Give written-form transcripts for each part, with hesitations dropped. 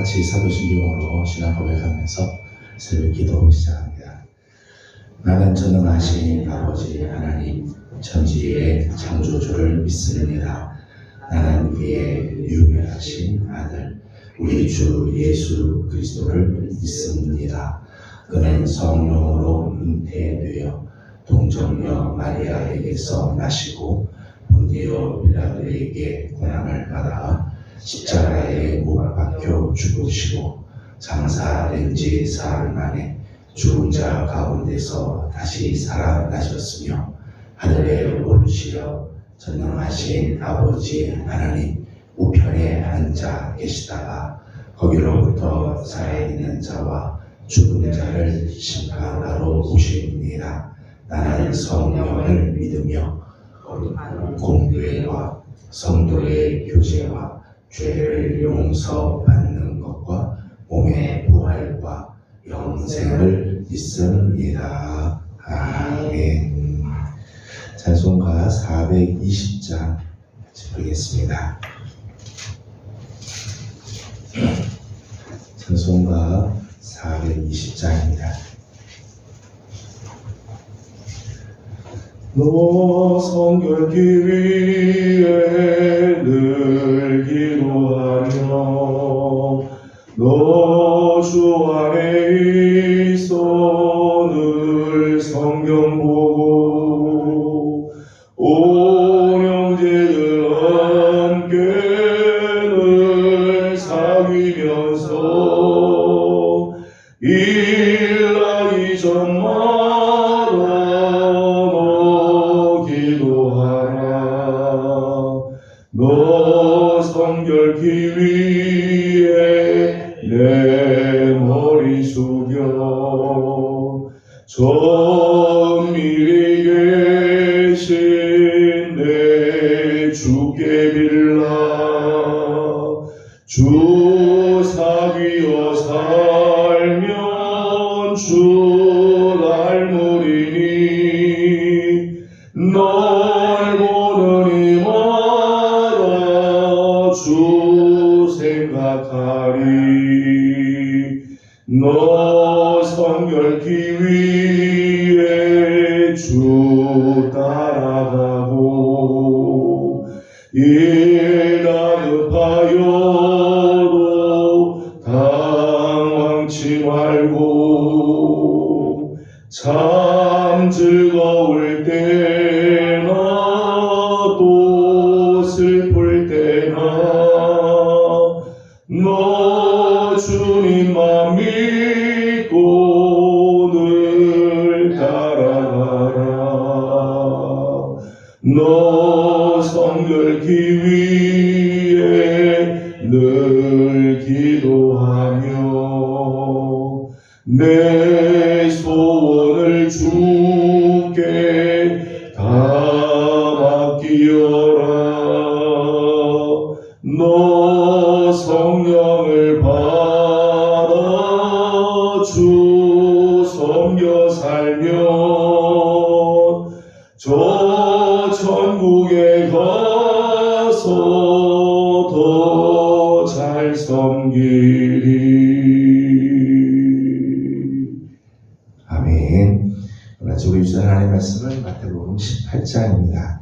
같이 사도신경으로 신앙 고백하면서 새벽 기도 시작합니다. 나는 전능하신 아버지 하나님 천지의 창조주를 믿습니다. 나는 그의 유일하신 아들 우리 주 예수 그리스도를 믿습니다. 그는 성령으로 잉태되어 동정녀 마리아에게서 나시고 본디오 빌라도에게 고난을 받아 십자가에 못 박혀 죽으시고 장사된 지 사흘 만에 죽은 자 가운데서 다시 살아나셨으며 하늘에 오르시어 전능하신 아버지 하나님 우편에 앉아 계시다가 거기로부터 살아있는 자와 죽은 자를 심판하러 오십니다. 나는 성령을 믿으며 공교회와 성도의 교제와 죄를 용서받는 것과 몸의 부활과 영생을 믿습니다. 아멘. 찬송가 420장 같이 부르겠습니다. 찬송가 420장입니다. 너 성결기 위해 늘 기도하며 너 주 안에 있어 늘 성경 보고 온 형제들 함께 늘 사귀면서 일하기 전마다 너 기도하라. 너 성결기 위해 내 머리 숙여 전밀히 계신 내 주께 빌라. 주 사귀어 살면 주 닮으리니 널 보는 이마다 주 생각하리. 너 성결기 위해 주 따라가고 일 다급하여도 당황치 말고 참 즐거울 때나 또 슬플 때나 너 주님만 믿고 늘 따라가라. 너 성결기 위해 늘 기도하며 내 소원을 주께 다 맡기어라. 너 성령을 받아 주 섬겨 살면 저 천국에 가서 더 잘 섬기리. 아멘. 오늘 우리 주신 하나님의 말씀은 마태복음 18장입니다.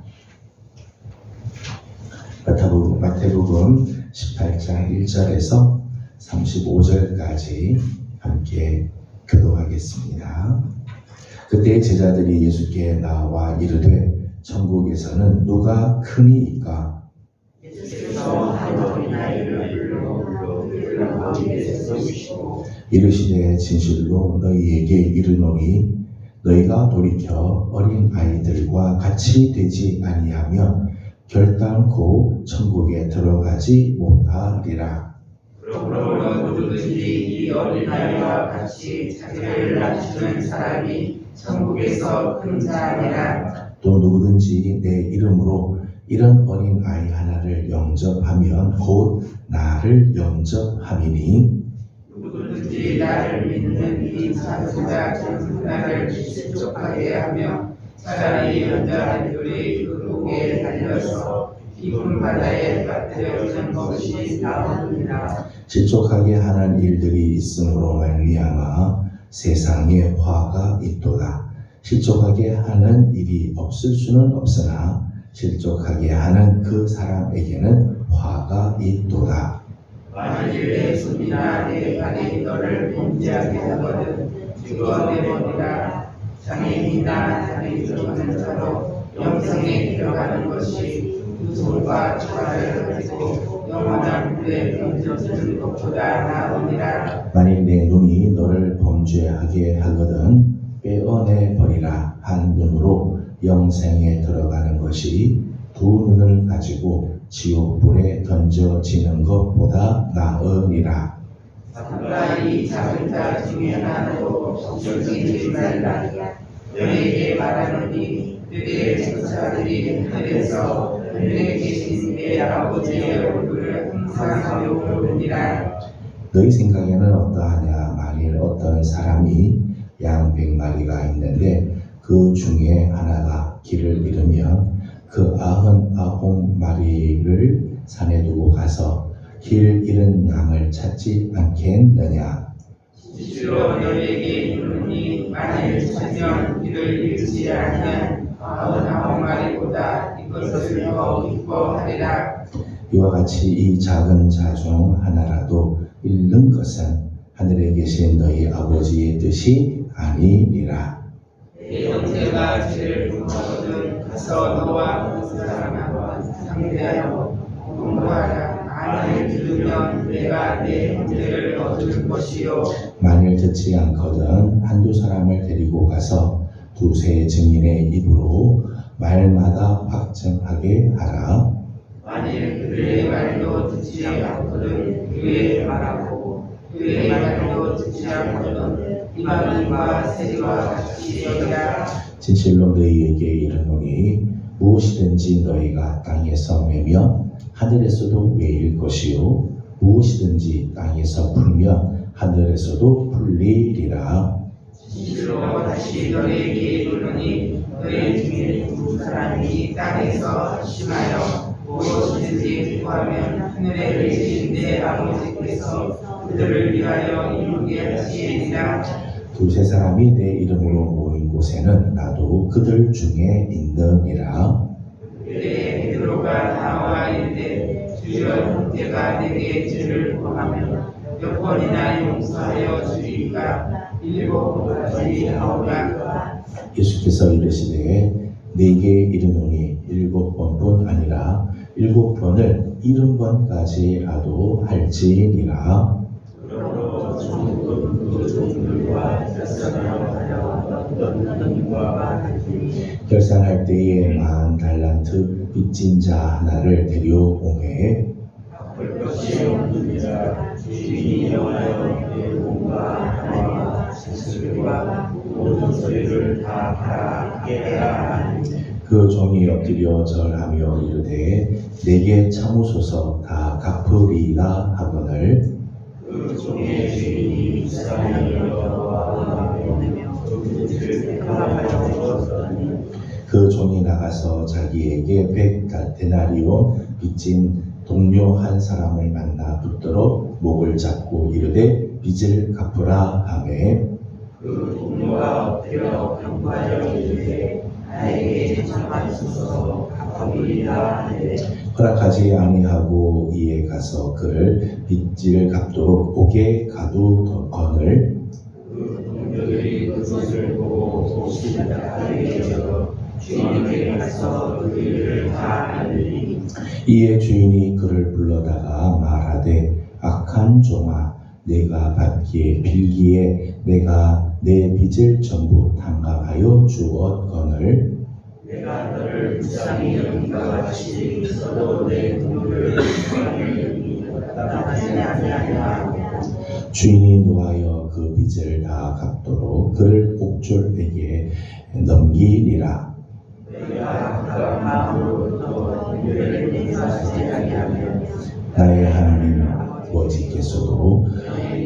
마태복음 18장 1절에서 35절까지 함께 교독하겠습니다. 그때 제자들이 예수께 나와 이르되 천국에서는 누가 크니이까? 예수께서 한 어린아이를 불러 가운데서 세우시고 이르시되 진실로 너희에게 이르노니 너희가 돌이켜 어린 아이들과 같이 되지 아니하면 결단코 천국에 들어가지 못하리라. 그러므로 누구든지 이 어린아이와 같이 자기를 낮추는 사람이 천국에서 큰 자니라. 또 누구든지 내 이름으로 이런 어린 아이 하나를 영접하면 곧 나를 영접함이니 누구든지 나를 믿는 이 자수가 전 나를 신속하게 하며 차라리 연단한 들이 그 목에 달려서 깊은 바다에 빠뜨려지는 것이 나옵니다. 실족하게 하는 일들이 있음으로 말미암아 세상에 화가 있도다. 실족하게 하는 일이 없을 수는 없으나 실족하게 하는 그 사람에게는 화가 있도다. 만일 내 손이나 내 발이 너를 범죄하게 하거든 죽어내버리라. 장애인이나 다리 들어가는 자로 영생에 들어가는 것이 그 손과 팔을 가지고 영원한 후에 범죄하는 것보다 나으니라. 만일 내 눈이 너를 범죄하게 하거든 빼어내 버리라. 한 눈으로 영생에 들어가는 것이 두 눈을 가지고 지옥불에 던져지는 것보다 나으니라. 사탄이 작은 자 중에 하나도 없어지지 말라. 너에게 말하노니 그대의 천사들이 하늘에서 하늘에 계신 내 아버지의 얼굴을 항상 배우느니라. 너희 생각에는 어떠하냐? 만일 어떤 사람이 양 100마리가 있는데 그 중에 하나가 길을 잃으면 그 99마리를 산에 두고 가서 길 잃은 양을 찾지 않겠느냐? 실로 너에게 이르노니 만일 찾으면 길을 잃지 않으면 99마리보다 이것을 더 기뻐하리라. 이와 같이 이 작은 자 중 하나라도 잃는 것은 하늘에 계신 너희 아버지의 뜻이 아니니라. 내 형제가 죄를 범하거든 가서 너와 그 사람과 상대하여 공부하라. 만일 들으면 내가 내 형제를 얻을 것이요 만일 듣지 않거든 한두 사람을 데리고 가서 두세 증인의 입으로 말마다 확증하게 하라. 만일 그의 말도 듣지 않거든 그의 말하고 그의 말도 듣지 않거든 이방인과 세리와 같이 여기라. 진실로 너희에게 이르노니 무엇이든지 너희가 땅에서 매면 하늘에서도 매일 것이요 무엇이든지 땅에서 풀면 하늘에서도 풀리리라. 진실로 다시 너희에게 이르노니 너희 중에 두 사람이 땅에서 심하여 무엇이든지 구하면 하늘에 계신 내 아버지께서 그들을 위하여 이루게 하시리라. 두세 사람이 내 이름으로 모인 곳에는 나도 그들 중에 있느니라. 그때 베드로가 나와 이르되 주여 형제가 내게 죄를 범하면 몇 번이나 용서하여 주리까? 7번까지 하오라. 예수께서 이르시되 내게 이르노니 7번뿐 아니라 7번을 70번까지라도 할지니라. 그러므로 그 종들과 결산할 때에 10달란트 빚진 자 하나를 데려오매 볼 것이 없느니라. 주인이 영하여 내 몸과 나와 자식들과 모든 소유를 다 팔아 깨라. 그 종이 엎드려 절하며 이르되 내게 참으소서 다 갚으리라 하거늘 그 종의 주인이 불쌍히 여겨와 그 빚을 갚아하여 주었더니 그 종이 나가서 자기에게 100데나리온 빚진 동료 한 사람을 만나 붙들어 목을 잡고 이르되 빚을 갚으라 하매 그 동료가 엎드려 간구하여 이르되 나에게 참아주소서 갚아보리라 하되 허락하지 아니하고 이에 가서 그를 빚을 갚도록 옥에 가두거늘 그 동료들이 그것을 보고 옥시다하게 여겨 주인에게 가서 그 일을 다 알리니 이에 주인이 그를 불러다가 말하되 악한 종아 내가 받기에 빌기에 내가 내 빚을 전부 탕감하여 주었거늘 내가 너를 불쌍히 여긴과 같이 너도 내 동료를 불쌍히 여기니 나타나지 아니하냐. 주인이 노하여 그 빚을 다 갚도록 그를 옥졸에게 넘기리라. 내가 그런 마음으로부터 너희를 용서하지 아니하면 나의 하나님 아버지께서도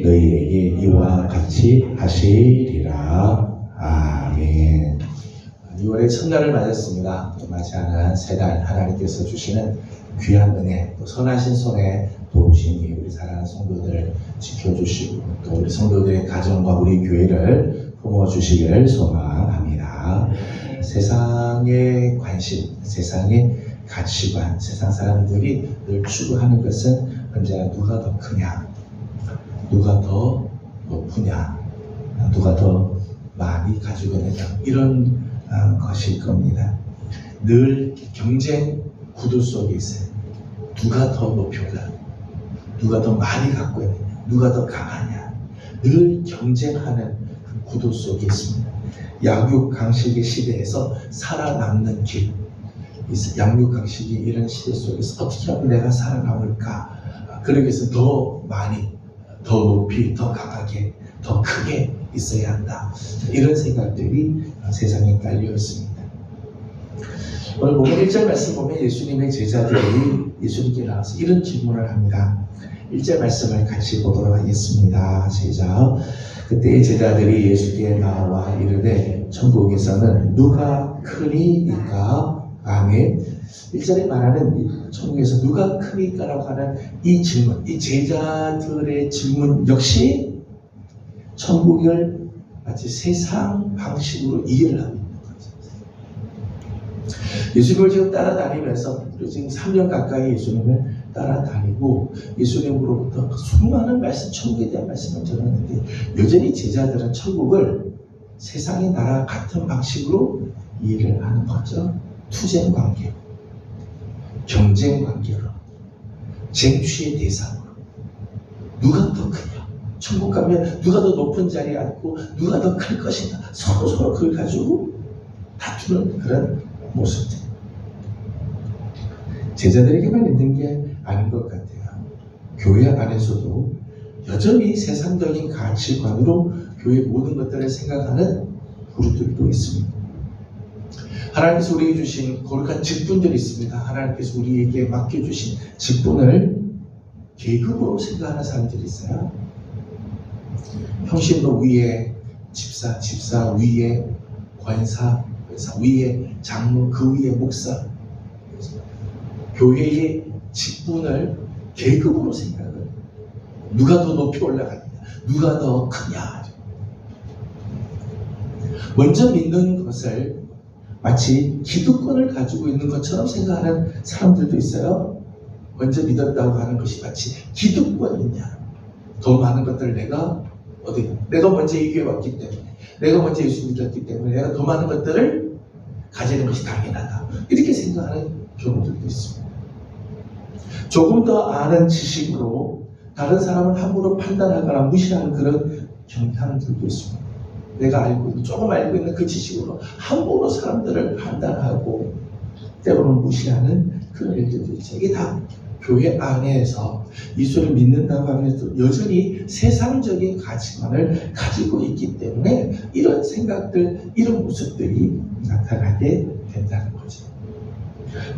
너희에게 이와 같이 하시리라. 아멘. 6월의 첫날을 맞았습니다. 맞이하는 새 달 하나님께서 주시는 귀한 은혜, 또 선하신 손에 도우시니 우리 사랑하는 성도들 지켜주시고 또 우리 성도들의 가정과 우리 교회를 품어주시기를 소망합니다. 세상의 관심, 세상의 가치관, 세상 사람들이 늘 추구하는 것은 언제나 누가 더 크냐, 누가 더 높으냐, 누가 더 많이 가지고 있느냐, 이런 것일 겁니다. 늘 경쟁 구도 속에 있어요. 누가 더 높이 올라, 누가 더 많이 갖고 있느냐, 누가 더 강하냐, 늘 경쟁하는 그 구도 속에 있습니다. 양육강식의 시대에서 살아남는 길, 양육강식이 이런 시대 속에서 어떻게 하면 내가 살아남을까, 그러기 위해서 더 많이, 더 높이, 더 강하게, 더 크게 있어야 한다, 이런 생각들이 세상에 깔려 있습니다. 오늘 보면 1절 말씀 보면 예수님의 제자들이 예수님께 나와서 이런 질문을 합니다. 1절 말씀을 같이 보도록 하겠습니다. 시작. 그때 제자들이 예수께 나와 이르되 천국에서는 누가 크니이까? 아멘. 1절에 말하는 천국에서 누가 크니까라고 하는 이 질문, 이 제자들의 질문 역시 천국을 마치 세상 방식으로 이해를 하고 있는 거죠. 예수님을 지금 따라다니면서 지금 3년 가까이 예수님을 따라다니고 예수님으로부터 수많은 말씀, 천국에 대한 말씀을 들었는데 여전히 제자들은 천국을 세상의 나라 같은 방식으로 이해를 하는 거죠. 투쟁 관계로, 경쟁 관계로, 쟁취의 대상으로, 누가 더 크냐, 천국 가면 누가 더 높은 자리에 앉고 누가 더 클 것이냐, 서로 그걸 가지고 다투는 그런 모습들. 제자들에게만 있는 게 아닌 것 같아요. 교회 안에서도 여전히 세상적인 가치관으로 교회 모든 것들을 생각하는 그룹들도 있습니다. 하나님께서 우리에게 주신 거룩한 직분들이 있습니다. 하나님께서 우리에게 맡겨주신 직분을 계급으로 생각하는 사람들이 있어요. 형신도 위에 집사 위에 권사 위에 장로, 그 위에 목사. 교회의 직분을 계급으로 생각을, 누가 더 높이 올라가느냐, 누가 더 크냐. 먼저 믿는 것을 마치 기득권을 가지고 있는 것처럼 생각하는 사람들도 있어요. 먼저 믿었다고 하는 것이 마치 기득권이냐, 더 많은 것들을 내가 먼저 이 교회 왔기 때문에, 내가 먼저 예수 믿었기 때문에 내가 더 많은 것들을 가지는 것이 당연하다, 이렇게 생각하는 경우들도 있습니다. 조금 더 아는 지식으로 다른 사람을 함부로 판단하거나 무시하는 그런 경향들도 있습니다. 내가 조금 알고 있는 그 지식으로 함부로 사람들을 판단하고 때로는 무시하는 그런 일들도 있죠. 이게 다 교회 안에서 예수를 믿는다고 하면서 여전히 세상적인 가치관을 가지고 있기 때문에 이런 생각들, 이런 모습들이 나타나게 된다는 거죠.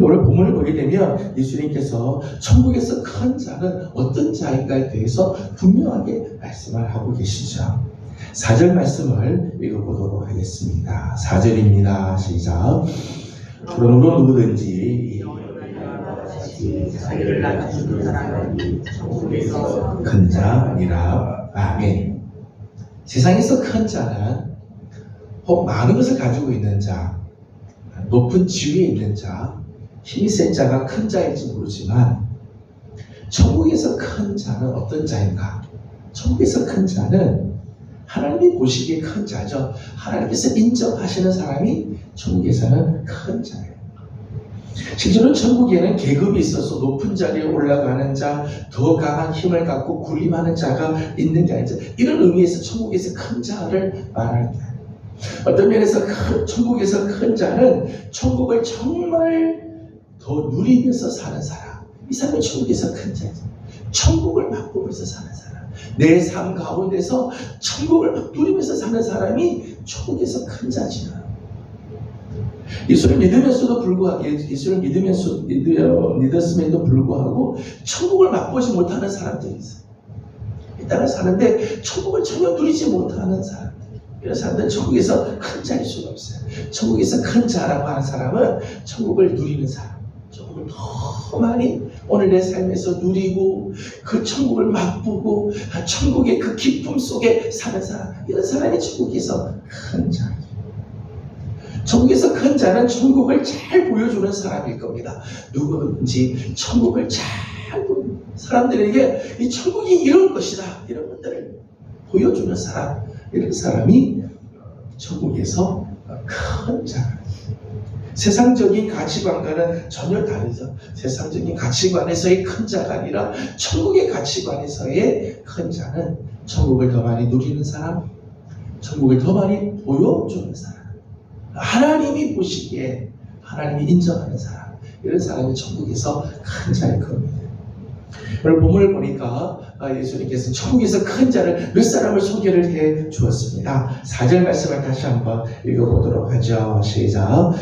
오늘 본문을 보게 되면 예수님께서 천국에서 큰 자는 어떤 자인가에 대해서 분명하게 말씀을 하고 계시죠. 4절 말씀을 읽어보도록 하겠습니다. 4절입니다. 시작. 그러므로 누구든지 자기를 낮추는 사람이 천국에서 큰 자니라. 아멘. 세상에서 큰 자는 혹 많은 것을 가지고 있는 자, 높은 지위에 있는 자, 힘이 센 자가 큰 자일지 모르지만 천국에서 큰 자는 어떤 자인가? 천국에서 큰 자는 하나님이 보시기에 큰 자죠. 하나님께서 인정하시는 사람이 천국에서는 큰 자예요. 실제로 천국에는 계급이 있어서 높은 자리에 올라가는 자, 더 강한 힘을 갖고 군림하는 자가 있는 게 아니죠. 이런 의미에서 천국에서 큰 자를 말합니다. 어떤 면에서 천국에서 큰 자는 천국을 정말 더 누리면서 사는 사람, 이 사람이 천국에서 큰 자죠. 천국을 맛보면서 사는 사람, 내 삶 가운데서 천국을 막 누리면서 사는 사람이 천국에서 큰 자지요. 예수를 믿으면서도 불구하고, 예수를 믿었음에도 불구하고 천국을 맛보지 못하는 사람들이 있어요. 이 땅을 사는데 천국을 전혀 누리지 못하는 사람들, 이런 사람들은 천국에서 큰 자일 수가 없어요. 천국에서 큰 자라고 하는 사람은 천국을 누리는 사람, 천국을 천국을 더 많이 오늘 내 삶에서 누리고 그 천국을 맛보고 천국의 그 기쁨 속에 사는 사람, 이런 사람이 천국에서 큰 자. 천국에서 큰 자는 천국을 잘 보여주는 사람일 겁니다. 누구든지 천국을 잘 보는 사람들에게 이 천국이 이런 것이다, 이런 것들을 보여주는 사람, 이런 사람이 천국에서 큰 자. 세상적인 가치관과는 전혀 다르죠. 세상적인 가치관에서의 큰 자가 아니라 천국의 가치관에서의 큰 자는 천국을 더 많이 누리는 사람, 천국을 더 많이 보여주는 사람, 하나님이 보시기에 하나님이 인정하는 사람, 이런 사람이 천국에서 큰 자일 겁니다. 오늘 본문을 보니까 예수님께서 천국에서 큰 자를 몇 사람을 소개를 해 주었습니다. 4절 말씀을 다시 한번 읽어보도록 하죠. 시작.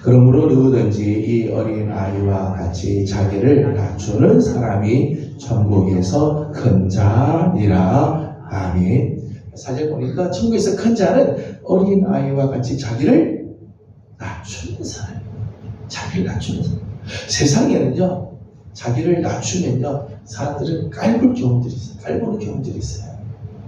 그러므로 누구든지 이 어린 아이와 같이 자기를 낮추는 사람이 천국에서 큰 자니라. 아멘. 4절 보니까 천국에서 큰 자는 어린 아이와 같이 자기를 낮추는 사람. 자기를 낮추는 사람. 세상에는요, 자기를 낮추면요, 사람들은 깔볼 경우들이 있어요. 깔보는 경우들이 있어요.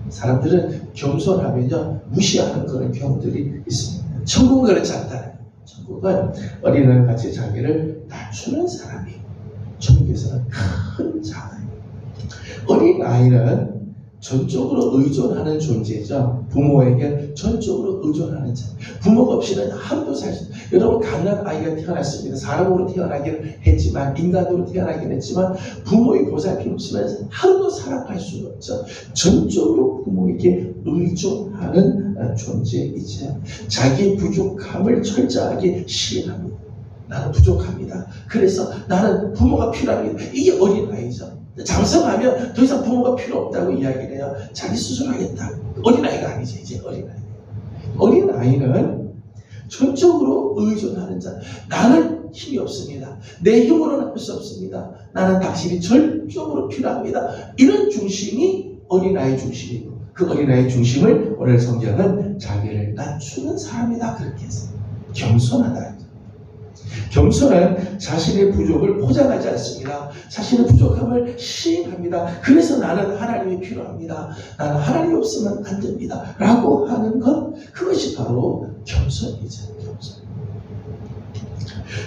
사람들은 겸손하면요, 무시하는 그런 경우들이 있습니다. 천국은 그렇지 않다. 천국은 어린아이와 같이 자기를 낮추는 사람이 천국에서는 큰 자예요. 어린아이는 전적으로 의존하는 존재죠. 부모에게 전적으로 의존하는 자. 부모가 없이는 하루도 살 수. 여러분, 갓난 아이가 태어났습니다. 사람으로 태어나기는 했지만, 인간으로 태어나기는 했지만, 부모의 보살핌 없으면 하루도 살아갈 수는 없죠. 전적으로 부모에게 의존하는 존재이죠. 자기 부족함을 철저하게 시인합니다. 나는 부족합니다. 그래서 나는 부모가 필요합니다. 이게 어린아이죠. 장성하면 더 이상 부모가 필요 없다고 이야기를 해요. 자기 스스로 하겠다. 어린아이가 아니죠. 이제 어린아이. 어린아이는 전적으로 의존하는 자. 나는 힘이 없습니다. 내 힘으로는 할 수 없습니다. 나는 당신이 전적으로 필요합니다. 이런 중심이 어린아이 중심이고, 그 어린아이 중심을 오늘 성경은 자기를 낮추는 사람이다, 그렇게 했어요. 겸손하다. 겸손은 자신의 부족을 포장하지 않습니다. 자신의 부족함을 시인합니다. 그래서 나는 하나님이 필요합니다. 나는 하나님이 없으면 안 됩니다. 라고 하는 것, 그것이 바로 겸손이죠. 겸손.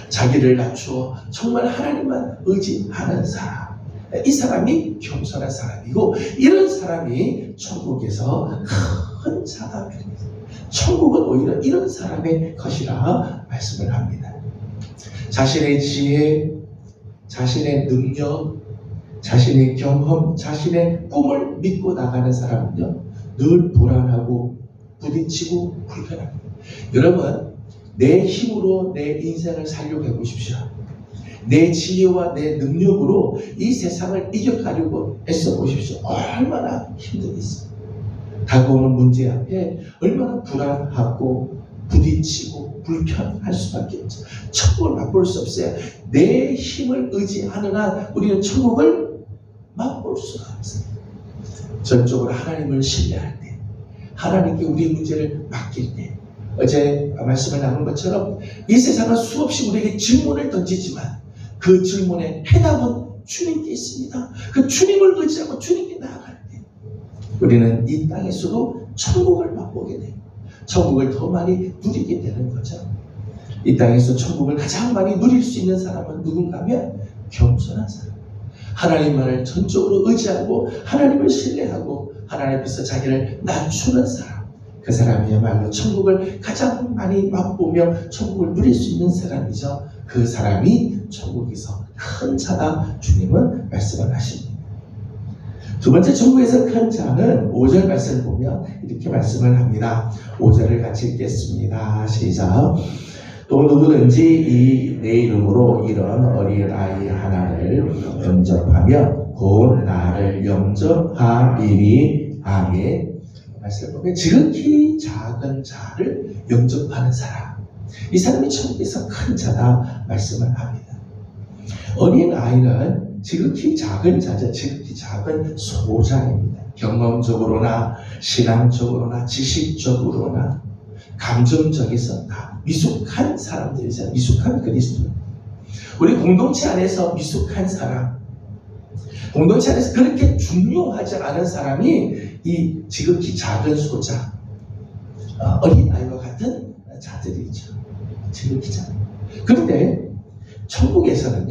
자기를 낮추어 정말 하나님만 의지하는 사람. 이 사람이 겸손한 사람이고, 이런 사람이 천국에서 큰 자다. 천국은 오히려 이런 사람의 것이라 말씀을 합니다. 자신의 지혜, 자신의 능력, 자신의 경험, 자신의 꿈을 믿고 나가는 사람은요, 늘 불안하고 부딪히고 불편합니다. 여러분, 내 힘으로 내 인생을 살려고 해보십시오. 내 지혜와 내 능력으로 이 세상을 이겨가려고 애써 보십시오. 얼마나 힘들겠어요. 다가오는 문제 앞에 얼마나 불안하고 부딪히고 불편할 수밖에 없죠. 천국을 맛볼 수 없어요. 내 힘을 의지하는 한 우리는 천국을 맛볼 수가 없어요. 전적으로 하나님을 신뢰할 때, 하나님께 우리의 문제를 맡길 때, 어제 말씀을 나눈 것처럼 이 세상은 수없이 우리에게 질문을 던지지만 그 질문의 해답은 주님께 있습니다. 그 주님을 의지하고 주님께 나아갈 때 우리는 이 땅에서도 천국을 맛보게 돼요. 천국을 더 많이 누리게 되는 거죠. 이 땅에서 천국을 가장 많이 누릴 수 있는 사람은 누군가 하면 겸손한 사람. 하나님만을 전적으로 의지하고 하나님을 신뢰하고 하나님 앞에서 자기를 낮추는 사람. 그 사람이야말로 천국을 가장 많이 맛보며 천국을 누릴 수 있는 사람이죠. 그 사람이 천국에서 큰 자다, 주님은 말씀을 하십니다. 두 번째, 천국에서 큰 자는 5절 말씀을 보면 이렇게 말씀을 합니다. 5절을 같이 읽겠습니다. 시작. 또 누구든지 내 이름으로 이런 어린아이 하나를 영접하면 곧 나를 영접하리니. 아멘. 말씀을 보면 지극히 작은 자를 영접하는 사람, 이 사람이 천국에서 큰 자다 말씀을 합니다. 어린아이는 지극히 작은 자죠. 지극히 작은 소자입니다. 경험적으로나 신앙적으로나 지식적으로나 감정적에서 다 미숙한 사람들이죠. 미숙한 그리스도. 우리 공동체 안에서 미숙한 사람, 공동체 안에서 그렇게 중요하지 않은 사람이 이 지극히 작은 소자, 어린 아이와 같은 자들이죠. 지극히 작은. 그런데 천국에서는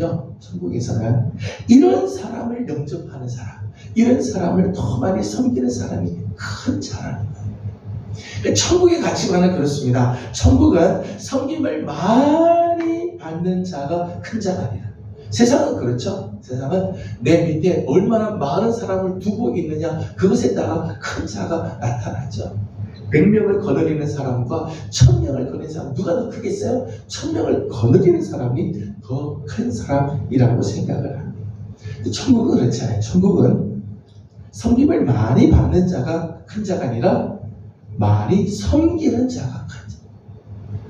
이런 사람을 영접하는 사람, 이런 사람을 더 많이 섬기는 사람이 큰 자라는 거예요. 천국의 가치관은 그렇습니다. 천국은 섬김을 많이 받는 자가 큰 자가 아니라, 세상은 그렇죠. 세상은 내 밑에 얼마나 많은 사람을 두고 있느냐, 그것에 따라 큰 자가 나타나죠. 100명을 거느리는 사람과 1000명을 거느리는 사람, 누가 더 크겠어요? 1000명을 거느리는 사람이 더 큰 사람이라고 생각을 합니다. 천국은 그렇지 않아요. 천국은 섬김을 많이 받는 자가 큰 자가 아니라 많이 섬기는 자가 큰 자.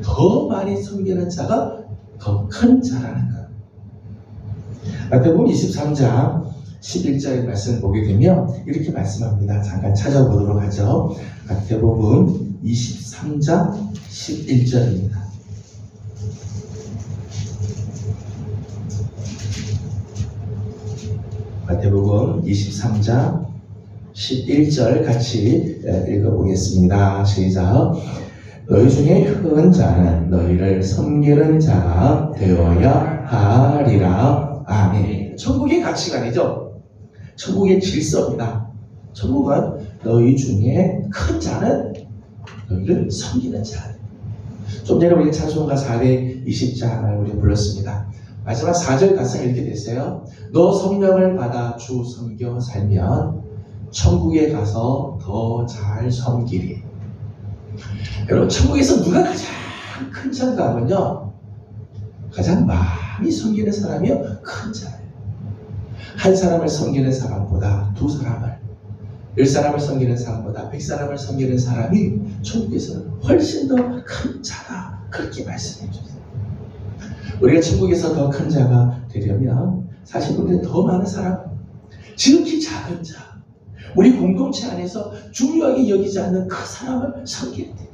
더 많이 섬기는 자가 더 큰 자라는 것. 마태복음 23장 11절 말씀 보게 되면 이렇게 말씀합니다. 잠깐 찾아보도록 하죠. 마태복음 23장 11절입니다. 마태복음 23장 11절 같이 읽어보겠습니다. 시작. 너희 중에 큰 자는 너희를 섬기는 자가 되어야 하리라. 아멘. 천국의 가치관이죠. 천국의 질서입니다. 천국은 너희 중에 큰 자는 너희를 섬기는 자. 좀 전에 우리 찬송가 420장을 우리 불렀습니다. 마지막 4절 가사가 이렇게 됐어요. 너 성령을 받아 주 섬겨 살면 천국에 가서 더 잘 섬기리. 여러분, 천국에서 누가 가장 큰 자인가 하면요, 가장 많이 섬기는 사람이요, 큰 자예요. 한 사람을 섬기는 사람보다 두 사람을, 10사람을 섬기는 사람보다 100사람을 섬기는 사람이 천국에서는 훨씬 더 큰 자다, 그렇게 말씀해 주세요. 우리가 천국에서 더 큰 자가 되려면 사실 우리는 더 많은 사람, 지극히 작은 자, 우리 공동체 안에서 중요하게 여기지 않는 그 사람을 섬기는 거예요.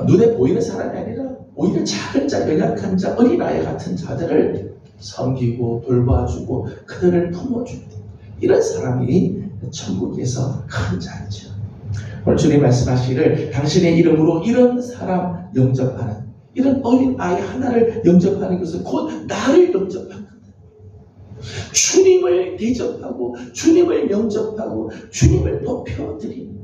눈에 보이는 사람이 아니라 오히려 작은 자, 연약한 자, 어린아이 같은 자들을 섬기고 돌봐주고 그들을 품어줄 때, 이런 사람이 천국에서 큰 자이죠. 오늘 주님 말씀하시기를 당신의 이름으로 이런 사람 영접하는, 이런 어린아이 하나를 영접하는 것은 곧 나를 영접하는 거다. 주님을 대접하고 주님을 영접하고 주님을 높여드리는,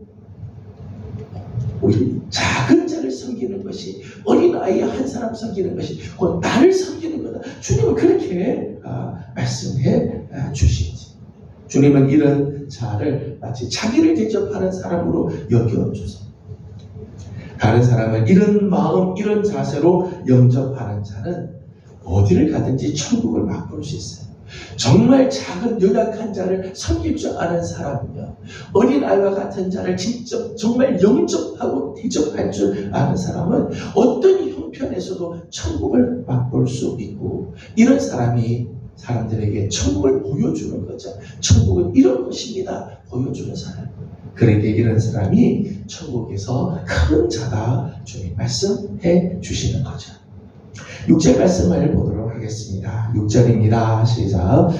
우리 작은 자를 섬기는 것이, 어린아이 한 사람 섬기는 것이 곧 나를 섬기는 거다. 주님은 그렇게 말씀해 주시지. 주님은 이런 자를 마치 자기를 대접하는 사람으로 여겨주세요. 다른 사람을 이런 마음, 이런 자세로 영접하는 자는 어디를 가든지 천국을 맛볼 수 있어요. 정말 작은 연약한 자를 섬길 줄 아는 사람이며, 어린아이와 같은 자를 직접 정말 영접하고 대접할 줄 아는 사람은 어떤 형편에서도 천국을 맛볼 수 있고, 이런 사람이 사람들에게 천국을 보여주는 거죠. 천국은 이런 것입니다, 보여주는 사람. 그러기에 이런 사람이 천국에서 큰 자다, 주님 말씀해 주시는 거죠. 6절 말씀을 보도록 하겠습니다. 6절입니다. 시작.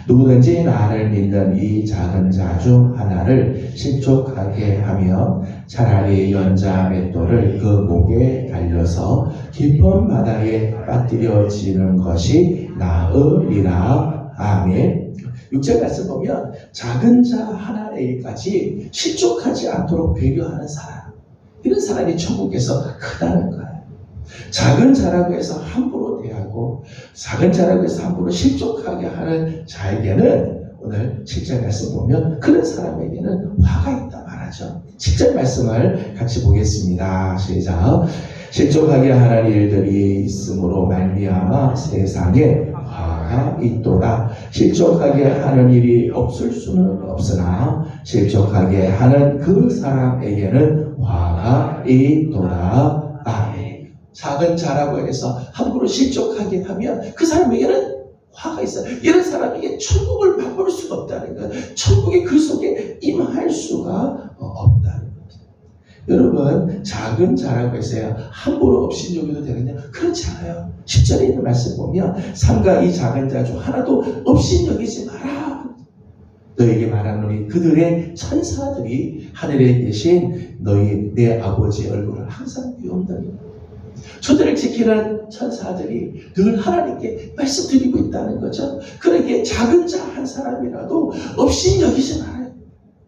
누구든지 나를 믿는 이 작은 자 중 하나를 실족하게 하면 차라리 연자 맷돌을 그 목에 달려서 깊은 바다에 빠뜨려지는 것이 나으리라. 아멘. 6절 말씀 보면 작은 자 하나에게까지 실족하지 않도록 배려하는 사람, 이런 사람이 천국에서 크다는 거예요. 작은 자라고 해서 함부로 대하고 작은 자라고 해서 함부로 실족하게 하는 자에게는, 오늘 7절 말씀 보면 그런 사람에게는 화가 있다 말하죠. 7절 말씀을 같이 보겠습니다. 시작. 실족하게 하는 일들이 있으므로 말미암아 세상에 화가 있도다. 실족하게 하는 일이 없을 수는 없으나 실족하게 하는 그 사람에게는 화가 있도다. 아멘. 작은 자라고 해서 함부로 실족하게 하면 그 사람에게는 화가 있어요. 이런 사람에게 천국을 맛볼 수가 없다는 거예요. 천국이 그 속에 임할 수가 없다는 거죠. 여러분, 작은 자라고 해서요 함부로 없인 여기도 되느냐? 그렇지 않아요. 10절에 있는 말씀 보면 삼가 이 작은 자 중 하나도 없인 여기지 마라. 너에게 말하노니 그들의 천사들이 하늘에 계신 너희 내 아버지의 얼굴을 항상 비운다니. 저들을 지키는 천사들이 늘 하나님께 말씀드리고 있다는 거죠. 그러기에 작은 자 한 사람이라도 없인 여기지 말아요.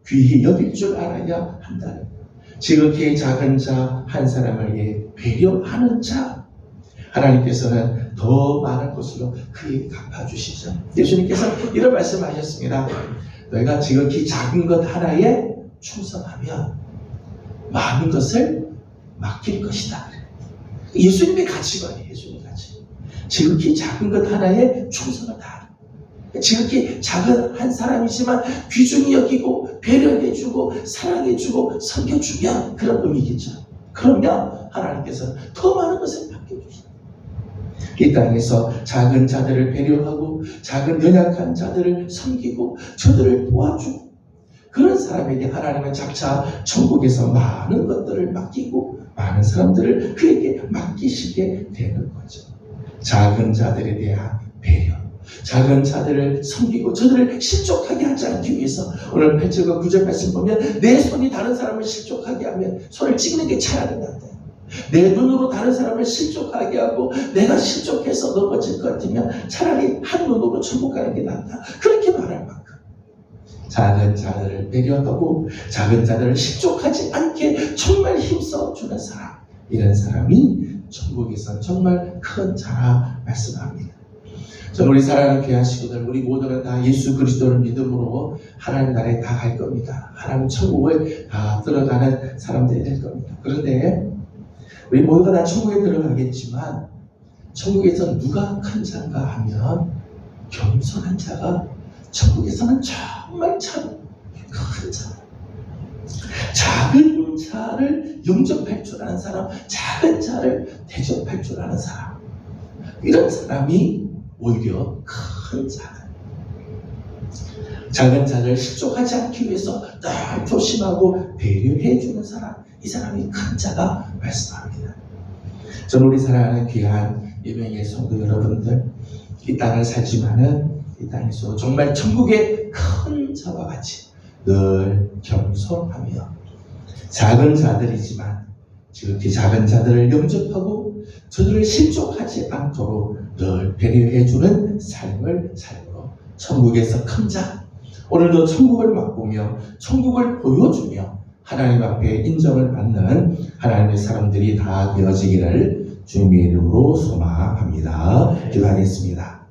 귀히 여길 줄 알아야 한다는 거예요. 지극히 작은 자 한 사람을 위해 배려하는 자, 하나님께서는 더 많은 것으로 그에게 갚아주시죠. 예수님께서 이런 말씀하셨습니다. 너희가 지극히 작은 것 하나에 충성하면 많은 것을 맡길 것이다. 예수님의 가치관이에요. 예수님의 가치관. 지극히 작은 것 하나에 충성을 다하는. 지극히 작은 한 사람이지만 귀중히 여기고 배려해주고 사랑해주고 섬겨주면 그런 의미겠죠. 그러면 하나님께서는 더 많은 것을 맡겨주시다. 이 땅에서 작은 자들을 배려하고 작은 연약한 자들을 섬기고 저들을 도와주고 그런 사람에게 하나님은 장차 천국에서 많은 것들을 맡기고 많은 사람들을 그에게 맡기시게 되는 거죠. 작은 자들에 대한 배려, 작은 자들을 섬기고 저들을 실족하게 하지 않기 위해서 오늘 8절과 9절 말씀 보면 내 손이 다른 사람을 실족하게 하면 손을 찍는 게 차라리 낫다. 내 눈으로 다른 사람을 실족하게 하고 내가 실족해서 넘어질 것 같으면 차라리 한 눈으로 천국 가는 게 낫다. 그렇게 말할 만큼 작은 자들을 배려하고 작은 자들을 실족하지 않게 정말 힘써주는 사람, 이런 사람이 천국에서 정말 큰 자라 말씀합니다. 저는 우리 사랑하는 귀한 식구들, 우리 모두가 다 예수 그리스도를 믿음으로 하나님 나라에 다 갈 겁니다. 하나님 천국에 다 들어가는 사람들이 될 겁니다. 그런데 우리 모두가 다 천국에 들어가겠지만 천국에서 누가 큰 자인가 하면 겸손한 자가 천국에서는 정말 참 큰 자. 작은 자를 영접할 줄 아는 사람, 작은 자를 대접할 줄 아는 사람, 이런 사람이 오히려 큰 자다. 작은 자를 실족하지 않기 위해서 늘 조심하고 배려해주는 사람, 이 사람이 큰 자가 말씀합니다. 저는 우리 사랑하는 귀한 예명의 성도 여러분들, 이 땅을 살지만은 이 땅에서 정말 천국의 큰 자와 같이 늘 겸손하며 작은 자들이지만 지극히 작은 자들을 영접하고 저들을 실족하지 않도록 늘 배려해주는 삶을 살므로 천국에서 큰 자, 오늘도 천국을 맛보며 천국을 보여주며 하나님 앞에 인정을 받는 하나님의 사람들이 다 되어지기를 주님의 이름으로 소망합니다. 기도하겠습니다.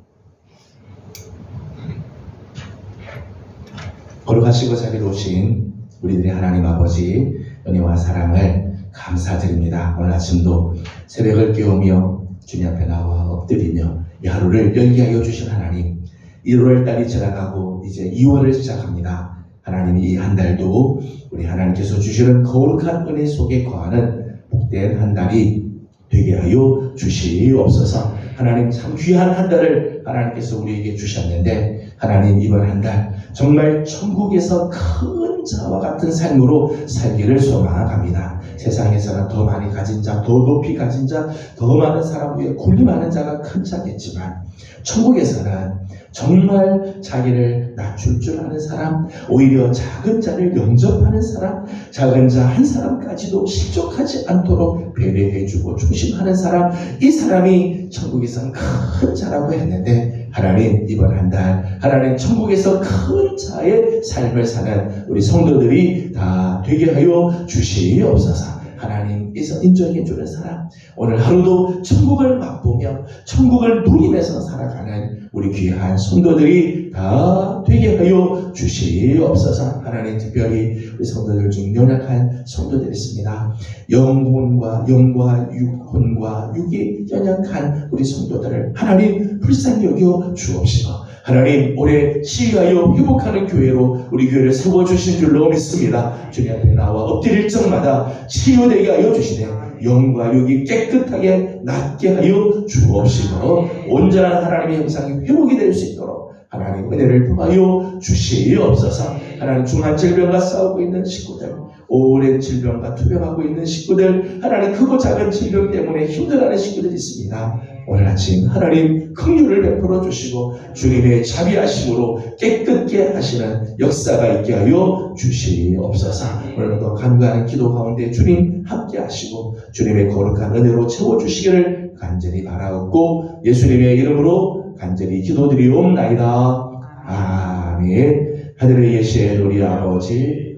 걸어가시고 자리로 오신 우리들의 하나님 아버지 은혜와 사랑을 감사드립니다. 오늘 아침도 새벽을 깨우며 주님 앞에 나와 엎드리며 이 하루를 연기하여 주신 하나님, 1월달이 지나가고 이제 2월을 시작합니다. 하나님, 이 한 달도 우리 하나님께서 주시는 거룩한 은혜 속에 거하는 복된 한 달이 되게 하여 주시옵소서. 하나님, 참 귀한 한 달을 하나님께서 우리에게 주셨는데 하나님, 이번 한 달 정말 천국에서 큰 자와 같은 삶으로 살기를 소망합니다. 세상에서는 더 많이 가진 자, 더 높이 가진 자, 더 많은 사람 위에 군림하는 자가 큰 자겠지만 천국에서는 정말 자기를 낮출 줄 아는 사람, 오히려 작은 자를 영접하는 사람, 작은 자 한 사람까지도 실족하지 않도록 배려해주고 조심하는 사람, 이 사람이 천국에서는 큰 자라고 했는데 하나님, 이번 한 달 하나님 천국에서 큰 자의 삶을 사는 우리 성도들이 다 되게 하여 주시옵소서. 하나님께서 인정해주는 사람, 오늘 하루도 천국을 맛보며 천국을 누리면서 살아가는 우리 귀한 성도들이 다 되게 하여 주시옵소서. 하나님, 특별히 우리 성도들 중 연약한 성도들이 있습니다. 영혼과 육혼과 육이 연약한 우리 성도들을 하나님 불쌍히 여겨 주옵시고 하나님, 올해 치유하여 회복하는 교회로 우리 교회를 세워주신 줄로 믿습니다. 주님 앞에 나와 엎드릴 적마다 치유되게 하여 주시되 영과 육이 깨끗하게 낫게 하여 주옵시고 온전한 하나님의 형상이 회복이 될 수 있도록 하나님 은혜를 통하여 주시옵소서. 하나님 중한 질병과 싸우고 있는 식구들, 오랜 질병과 투병하고 있는 식구들, 하나님 크고 작은 질병 때문에 힘들어하는 식구들이 있습니다. 오늘 아침 하나님 긍휼을 베풀어 주시고 주님의 자비하심으로 깨끗게 하시는 역사가 있게 하여 주시옵소서. 오늘도 간구하는 기도 가운데 주님 함께 하시고 주님의 거룩한 은혜로 채워주시기를 간절히 바라옵고 예수님의 이름으로 간절히 기도드리옵나이다. 아멘. 하늘에 계신 우리 아버지의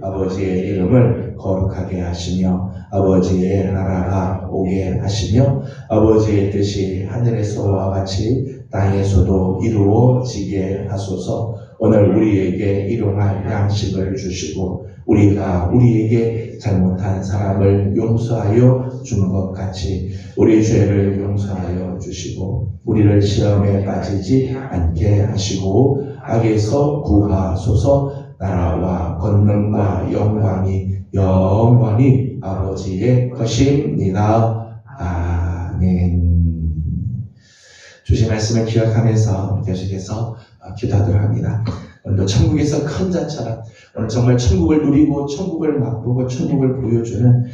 이름을 거룩하게 하시며 아버지의 나라가 오게 하시며 아버지의 뜻이 하늘에서와 같이 땅에서도 이루어지게 하소서. 오늘 우리에게 일용할 양식을 주시고 우리가 우리에게 잘못한 사람을 용서하여 준 것 같이 우리 죄를 용서하여 주시고 우리를 시험에 빠지지 않게 하시고 악에서 구하소서. 나라와 권능과 영광이 영원히 아버지의 것입니다. 아멘. 주신 말씀을 기억하면서 계속해서 기도하도록 합니다. 오늘도 천국에서 큰 자처럼 오늘 정말 천국을 누리고 천국을 맛보고 천국을 보여주는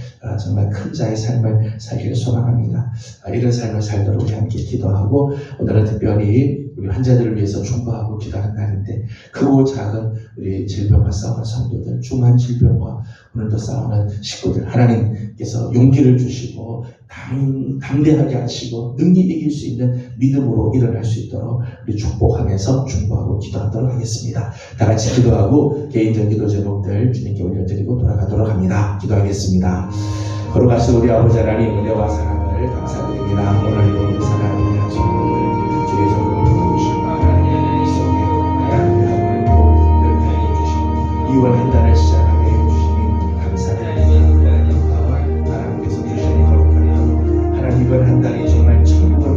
정말 큰 자의 삶을 살기를 소망합니다. 이런 삶을 살도록 우리 함께 기도하고 오늘은 특별히 우리 환자들을 위해서 중보하고 기도하는 날인데 크고 작은 우리 질병과 싸우는 성도들, 중한 질병과 오늘도 싸우는 식구들 하나님께서 용기를 주시고 담대하게 하시고 능히 이길 수 있는 믿음으로 일어날 수 있도록 우리 축복하면서 중보하고 기도하도록 하겠습니다. 다 같이 기도하고 개인적 기도 제목들 주님께 올려드리고 돌아가도록 합니다. 기도하겠습니다. 걸어가신 우리 아버지 하나님 은혜와 사랑을 감사드립니다. 오늘도 우리 사랑하는 성도들 주의 종으로 부르시고 하나님 속에 하나님의 하늘을 넓게 해주시고 2월 한 달을 시작하게 해주시니 감사드립니다. 하나님께서 주신 거룩한 하루 하나님 이번 한 달이 정말 천국을